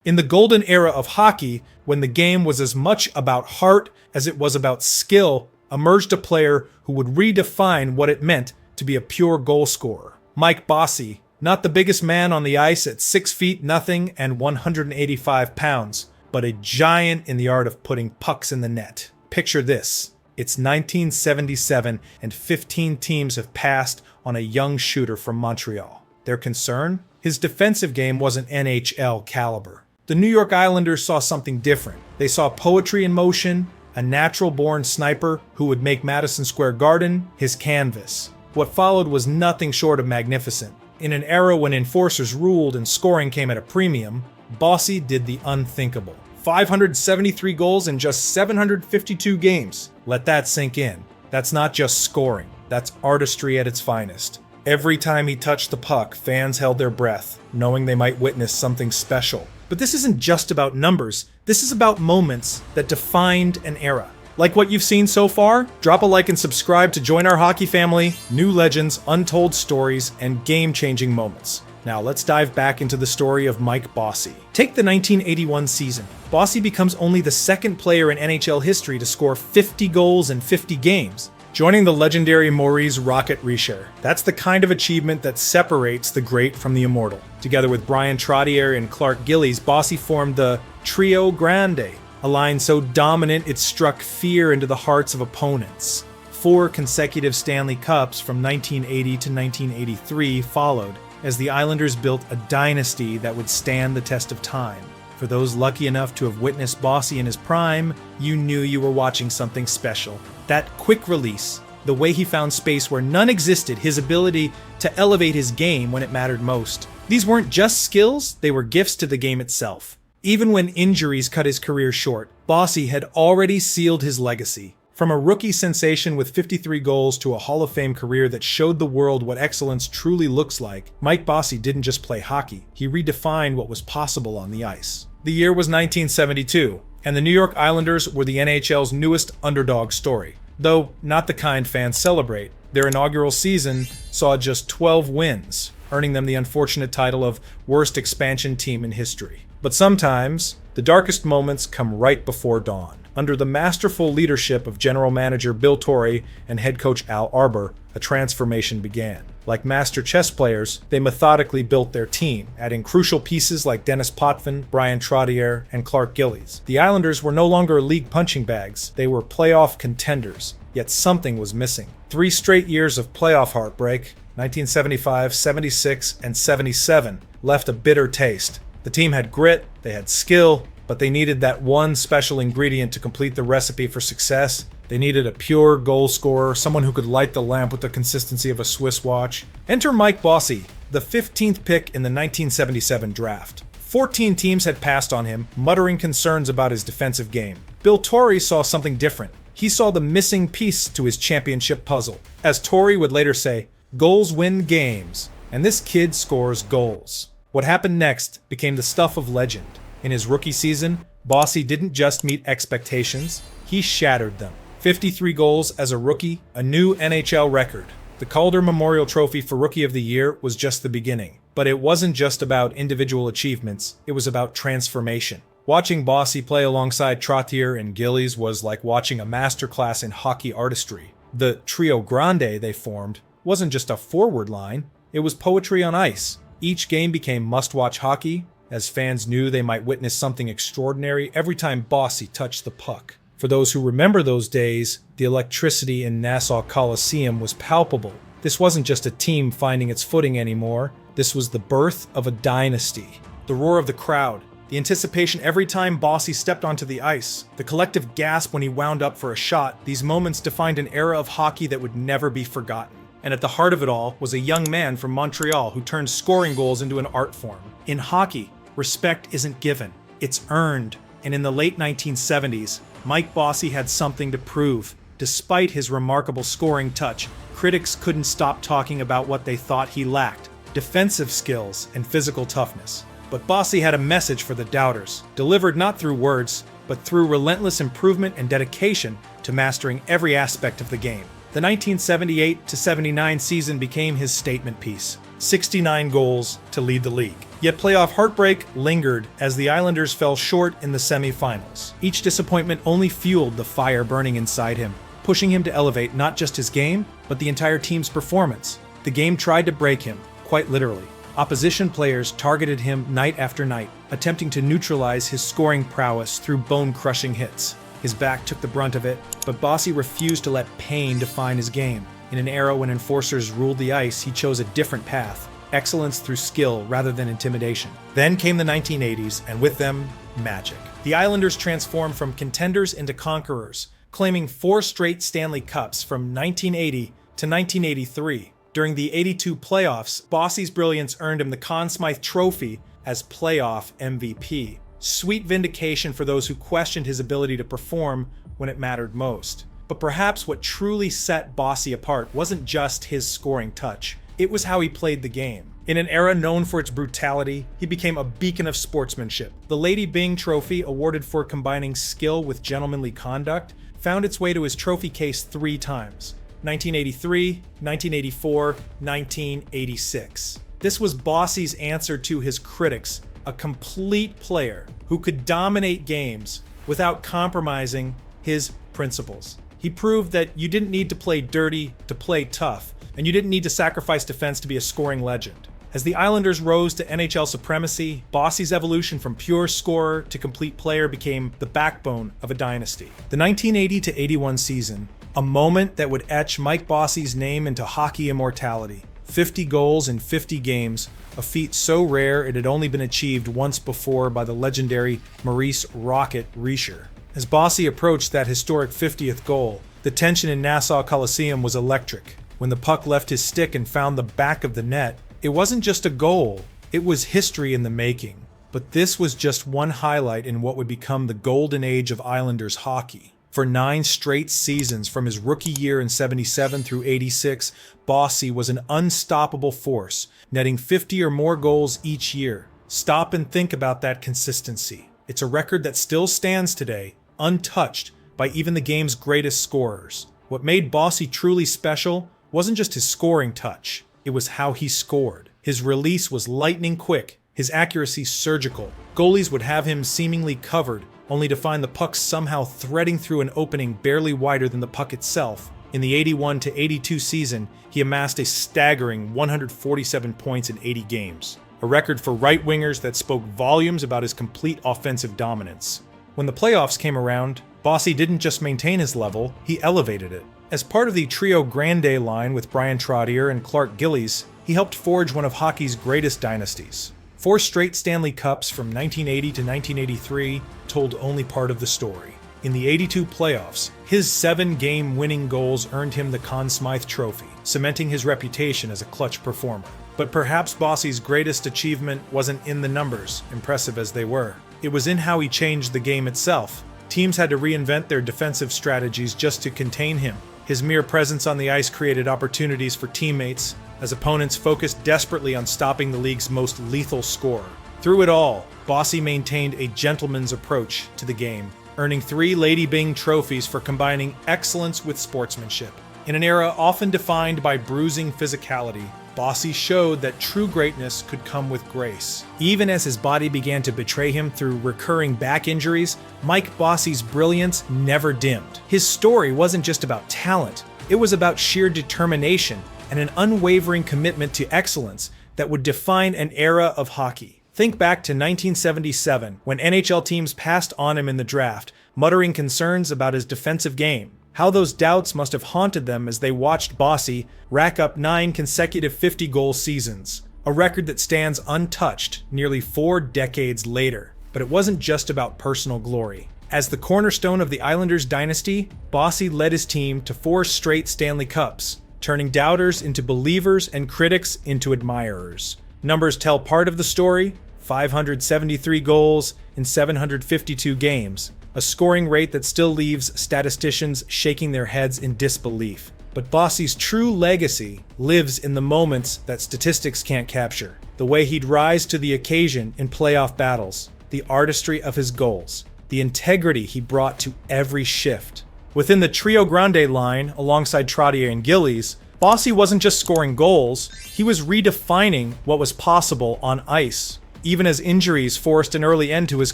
In the golden era of hockey, when the game was as much about heart as it was about skill, emerged a player who would redefine what it meant to be a pure goal scorer. Mike Bossy, not the biggest man on the ice at 6 feet nothing and 185 pounds, but a giant in the art of putting pucks in the net. Picture this. It's 1977 and 15 teams have passed on a young shooter from Montreal. Their concern? His defensive game wasn't NHL caliber. The New York Islanders saw something different. They saw poetry in motion, a natural-born sniper who would make Madison Square Garden his canvas. What followed was nothing short of magnificent. In an era when enforcers ruled and scoring came at a premium, Bossy did the unthinkable. 573 goals in just 752 games. Let that sink in. That's not just scoring. That's artistry at its finest. Every time he touched the puck, fans held their breath, knowing they might witness something special. But this isn't just about numbers. This is about moments that defined an era. Like what you've seen so far? Drop a like and subscribe to join our hockey family, new legends, untold stories, and game-changing moments. Now let's dive back into the story of Mike Bossy. Take the 1981 season. Bossy becomes only the second player in NHL history to score 50 goals in 50 games, joining the legendary Maurice "Rocket" Richard. That's the kind of achievement that separates the great from the immortal. Together with Bryan Trottier and Clark Gillies, Bossy formed the Trio Grande, a line so dominant it struck fear into the hearts of opponents. 4 consecutive Stanley Cups from 1980 to 1983 followed, as the Islanders built a dynasty that would stand the test of time. For those lucky enough to have witnessed Bossy in his prime, you knew you were watching something special. That quick release, the way he found space where none existed, his ability to elevate his game when it mattered most. These weren't just skills, they were gifts to the game itself. Even when injuries cut his career short, Bossy had already sealed his legacy. From a rookie sensation with 53 goals to a Hall of Fame career that showed the world what excellence truly looks like, Mike Bossy didn't just play hockey, he redefined what was possible on the ice. The year was 1972, and the New York Islanders were the NHL's newest underdog story. Though not the kind fans celebrate, their inaugural season saw just 12 wins, earning them the unfortunate title of worst expansion team in history. But sometimes, the darkest moments come right before dawn. Under the masterful leadership of general manager Bill Torrey and head coach Al Arbour, a transformation began. Like master chess players, they methodically built their team, adding crucial pieces like Dennis Potvin, Bryan Trottier, and Clark Gillies. The Islanders were no longer league punching bags, they were playoff contenders, yet something was missing. 3 straight years of playoff heartbreak, 1975, 76, and 77, left a bitter taste. The team had grit, they had skill, but they needed that one special ingredient to complete the recipe for success. They needed a pure goal scorer, someone who could light the lamp with the consistency of a Swiss watch. Enter Mike Bossy, the 15th pick in the 1977 draft. 14 teams had passed on him, muttering concerns about his defensive game. Bill Torrey saw something different. He saw the missing piece to his championship puzzle. As Torrey would later say, goals win games, and this kid scores goals. What happened next became the stuff of legend. In his rookie season, Bossy didn't just meet expectations, he shattered them. 53 goals as a rookie, a new NHL record. The Calder Memorial Trophy for Rookie of the Year was just the beginning. But it wasn't just about individual achievements, it was about transformation. Watching Bossy play alongside Trottier and Gillies was like watching a masterclass in hockey artistry. The Trio Grande they formed wasn't just a forward line, it was poetry on ice. Each game became must-watch hockey, as fans knew they might witness something extraordinary every time Bossy touched the puck. For those who remember those days, the electricity in Nassau Coliseum was palpable. This wasn't just a team finding its footing anymore, this was the birth of a dynasty. The roar of the crowd, the anticipation every time Bossy stepped onto the ice, the collective gasp when he wound up for a shot, these moments defined an era of hockey that would never be forgotten. And at the heart of it all was a young man from Montreal who turned scoring goals into an art form. In hockey, respect isn't given, it's earned. And in the late 1970s, Mike Bossy had something to prove. Despite his remarkable scoring touch, critics couldn't stop talking about what they thought he lacked: defensive skills and physical toughness. But Bossy had a message for the doubters, delivered not through words, but through relentless improvement and dedication to mastering every aspect of the game. The 1978-79 season became his statement piece. 69 goals to lead the league. Yet playoff heartbreak lingered as the Islanders fell short in the semifinals. Each disappointment only fueled the fire burning inside him, pushing him to elevate not just his game, but the entire team's performance. The game tried to break him, quite literally. Opposition players targeted him night after night, attempting to neutralize his scoring prowess through bone-crushing hits. His back took the brunt of it, but Bossy refused to let pain define his game. In an era when enforcers ruled the ice, he chose a different path. Excellence through skill rather than intimidation. Then came the 1980s, and with them, magic. The Islanders transformed from contenders into conquerors, claiming 4 straight Stanley Cups from 1980 to 1983. During the 82 playoffs, Bossy's brilliance earned him the Conn Smythe Trophy as playoff MVP. Sweet vindication for those who questioned his ability to perform when it mattered most. But perhaps what truly set Bossy apart wasn't just his scoring touch. It was how he played the game. In an era known for its brutality, he became a beacon of sportsmanship. The Lady Byng Trophy, awarded for combining skill with gentlemanly conduct, found its way to his trophy case 3 times. 1983, 1984, 1986. This was Bossy's answer to his critics, a complete player who could dominate games without compromising his principles. He proved that you didn't need to play dirty to play tough, and you didn't need to sacrifice defense to be a scoring legend. As the Islanders rose to NHL supremacy, Bossy's evolution from pure scorer to complete player became the backbone of a dynasty. The 1980-81 season, a moment that would etch Mike Bossy's name into hockey immortality. 50 goals in 50 games, a feat so rare it had only been achieved once before by the legendary Maurice "Rocket" Risher. As Bossy approached that historic 50th goal, the tension in Nassau Coliseum was electric. When the puck left his stick and found the back of the net, it wasn't just a goal, it was history in the making. But this was just one highlight in what would become the golden age of Islanders hockey. For 9 straight seasons from his rookie year in 77 through 86, Bossy was an unstoppable force, netting 50 or more goals each year. Stop and think about that consistency. It's a record that still stands today, untouched by even the game's greatest scorers. What made Bossy truly special wasn't just his scoring touch, it was how he scored. His release was lightning quick, his accuracy surgical. Goalies would have him seemingly covered, only to find the puck somehow threading through an opening barely wider than the puck itself. In the 81-82 season, he amassed a staggering 147 points in 80 games, a record for right-wingers that spoke volumes about his complete offensive dominance. When the playoffs came around, Bossy didn't just maintain his level, he elevated it. As part of the Trio Grande line with Brian Trottier and Clark Gillies, he helped forge one of hockey's greatest dynasties. 4 straight Stanley Cups from 1980 to 1983 told only part of the story. In the 82 playoffs, his 7-game winning goals earned him the Conn Smythe Trophy, cementing his reputation as a clutch performer. But perhaps Bossy's greatest achievement wasn't in the numbers, impressive as they were. It was in how he changed the game itself. Teams had to reinvent their defensive strategies just to contain him. His mere presence on the ice created opportunities for teammates, as opponents focused desperately on stopping the league's most lethal scorer. Through it all, Bossy maintained a gentleman's approach to the game, earning 3 Lady Byng trophies for combining excellence with sportsmanship. In an era often defined by bruising physicality, Bossy showed that true greatness could come with grace. Even as his body began to betray him through recurring back injuries, Mike Bossy's brilliance never dimmed. His story wasn't just about talent, it was about sheer determination and an unwavering commitment to excellence that would define an era of hockey. Think back to 1977, when NHL teams passed on him in the draft, muttering concerns about his defensive game. How those doubts must have haunted them as they watched Bossy rack up 9 consecutive 50-goal seasons, a record that stands untouched nearly 4 decades later. But it wasn't just about personal glory. As the cornerstone of the Islanders dynasty, Bossy led his team to 4 straight Stanley Cups, turning doubters into believers and critics into admirers. Numbers tell part of the story: 573 goals in 752 games, a scoring rate that still leaves statisticians shaking their heads in disbelief. But Bossy's true legacy lives in the moments that statistics can't capture. The way he'd rise to the occasion in playoff battles, the artistry of his goals, the integrity he brought to every shift. Within the Trio Grande line, alongside Trottier and Gillies, Bossy wasn't just scoring goals, he was redefining what was possible on ice. Even as injuries forced an early end to his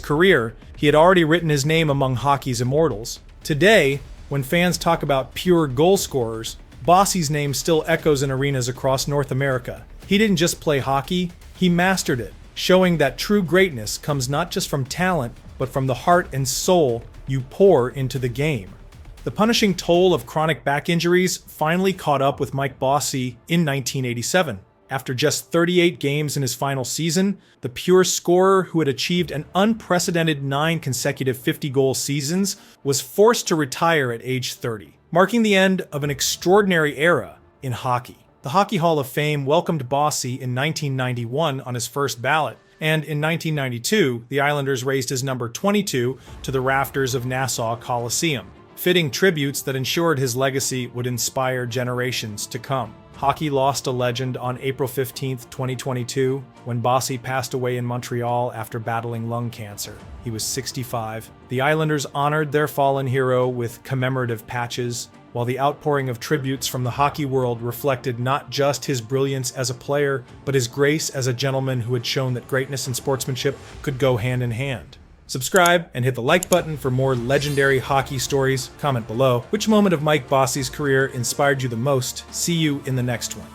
career, he had already written his name among hockey's immortals. Today, when fans talk about pure goal scorers, Bossy's name still echoes in arenas across North America. He didn't just play hockey, he mastered it, showing that true greatness comes not just from talent, but from the heart and soul you pour into the game. The punishing toll of chronic back injuries finally caught up with Mike Bossy in 1987. After just 38 games in his final season, the pure scorer who had achieved an unprecedented 9 consecutive 50-goal seasons was forced to retire at age 30, marking the end of an extraordinary era in hockey. The Hockey Hall of Fame welcomed Bossy in 1991 on his first ballot, and in 1992, the Islanders raised his number 22 to the rafters of Nassau Coliseum, fitting tributes that ensured his legacy would inspire generations to come. Hockey lost a legend on April 15, 2022, when Bossy passed away in Montreal after battling lung cancer. He was 65. The Islanders honored their fallen hero with commemorative patches, while the outpouring of tributes from the hockey world reflected not just his brilliance as a player, but his grace as a gentleman who had shown that greatness and sportsmanship could go hand in hand. Subscribe and hit the like button for more legendary hockey stories. Comment below which moment of Mike Bossy's career inspired you the most. See you in the next one.